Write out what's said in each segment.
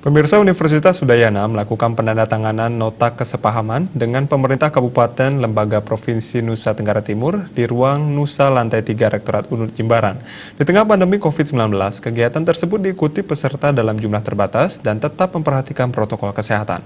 Pemirsa, Universitas Udayana melakukan penandatanganan nota kesepahaman dengan pemerintah Kabupaten Lembaga Provinsi Nusa Tenggara Timur di ruang Nusa Lantai 3 Rektorat UNUD Jimbaran. Di tengah pandemi COVID-19, kegiatan tersebut diikuti peserta dalam jumlah terbatas dan tetap memperhatikan protokol kesehatan.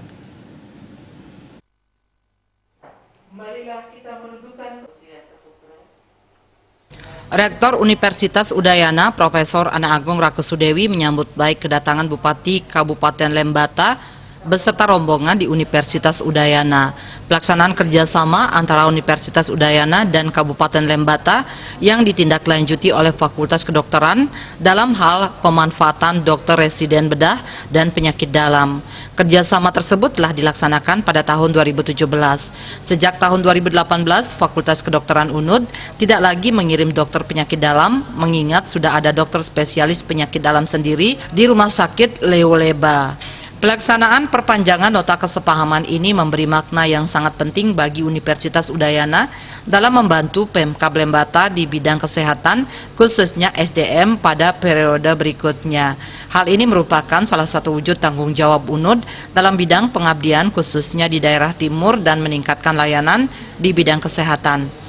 Rektor Universitas Udayana, Profesor Ana Agung Rakusudewi menyambut baik kedatangan Bupati Kabupaten Lembata beserta rombongan di Universitas Udayana. Pelaksanaan kerjasama antara Universitas Udayana dan Kabupaten Lembata yang ditindaklanjuti oleh Fakultas Kedokteran dalam hal pemanfaatan dokter residen bedah dan penyakit dalam. Kerjasama tersebut telah dilaksanakan pada tahun 2017. Sejak tahun 2018, Fakultas Kedokteran UNUD tidak lagi mengirim dokter penyakit dalam, mengingat sudah ada dokter spesialis penyakit dalam sendiri di Rumah Sakit Leo Leba. Pelaksanaan perpanjangan nota kesepahaman ini memberi makna yang sangat penting bagi Universitas Udayana dalam membantu Pemkab Lembata di bidang kesehatan, khususnya SDM pada periode berikutnya. Hal ini merupakan salah satu wujud tanggung jawab UNUD dalam bidang pengabdian khususnya di daerah timur dan meningkatkan layanan di bidang kesehatan.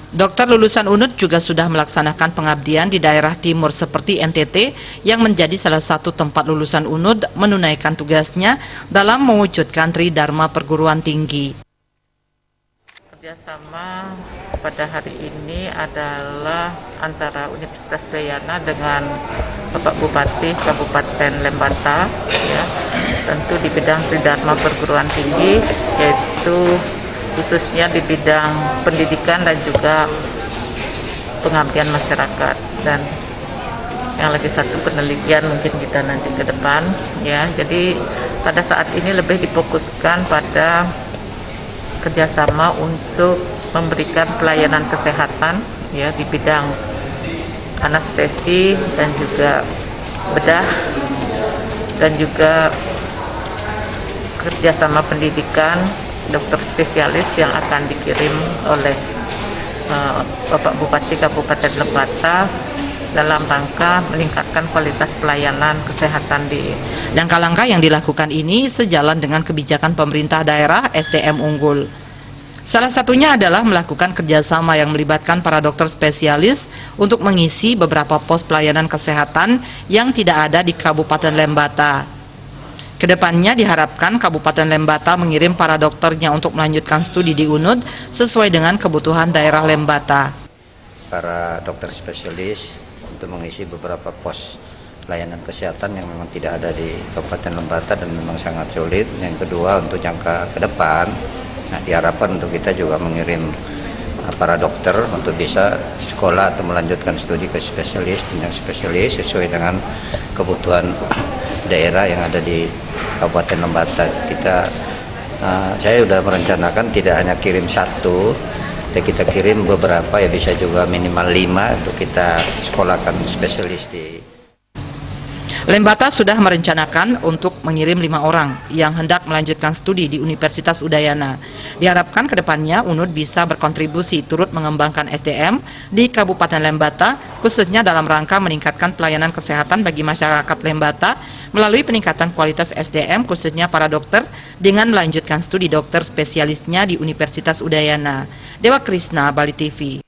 Dokter lulusan UNUD juga sudah melaksanakan pengabdian di daerah timur seperti NTT yang menjadi salah satu tempat lulusan UNUD menunaikan tugasnya dalam mewujudkan Tridharma Perguruan Tinggi. Kerjasama pada hari ini adalah antara Universitas Udayana dengan Bapak Bupati Kabupaten Lembata, ya, tentu di bidang Tridharma Perguruan Tinggi, yaitu khususnya di bidang pendidikan dan juga pengabdian masyarakat, dan yang lagi satu penelitian mungkin kita nanti ke depan, ya. Jadi pada saat ini lebih difokuskan pada kerjasama untuk memberikan pelayanan kesehatan, ya, di bidang anestesi dan juga bedah, dan juga kerjasama pendidikan dokter spesialis yang akan dikirim oleh Bapak Bupati Kabupaten Lembata dalam rangka meningkatkan kualitas pelayanan kesehatan di langkah-langkah yang dilakukan ini sejalan dengan kebijakan pemerintah daerah SDM unggul. Salah satunya adalah melakukan kerjasama yang melibatkan para dokter spesialis untuk mengisi beberapa pos pelayanan kesehatan yang tidak ada di Kabupaten Lembata. Kedepannya diharapkan Kabupaten Lembata mengirim para dokternya untuk melanjutkan studi di UNUD sesuai dengan kebutuhan daerah Lembata. Para dokter spesialis untuk mengisi beberapa pos layanan kesehatan yang memang tidak ada di Kabupaten Lembata dan memang sangat sulit. Yang kedua, untuk jangka ke depan, diharapkan untuk kita juga mengirim para dokter untuk bisa sekolah atau melanjutkan studi ke spesialis, jenjang spesialis sesuai dengan kebutuhan daerah yang ada di Kabupaten Lembata. Saya sudah merencanakan tidak hanya kirim satu, kita kirim beberapa, ya bisa juga minimal 5 untuk kita sekolahkan spesialis di Lembata sudah merencanakan untuk mengirim 5 orang yang hendak melanjutkan studi di Universitas Udayana. Diharapkan kedepannya UNUD bisa berkontribusi turut mengembangkan SDM di Kabupaten Lembata, khususnya dalam rangka meningkatkan pelayanan kesehatan bagi masyarakat Lembata melalui peningkatan kualitas SDM khususnya para dokter dengan melanjutkan studi dokter spesialisnya di Universitas Udayana. Dewa Krisna, Bali TV.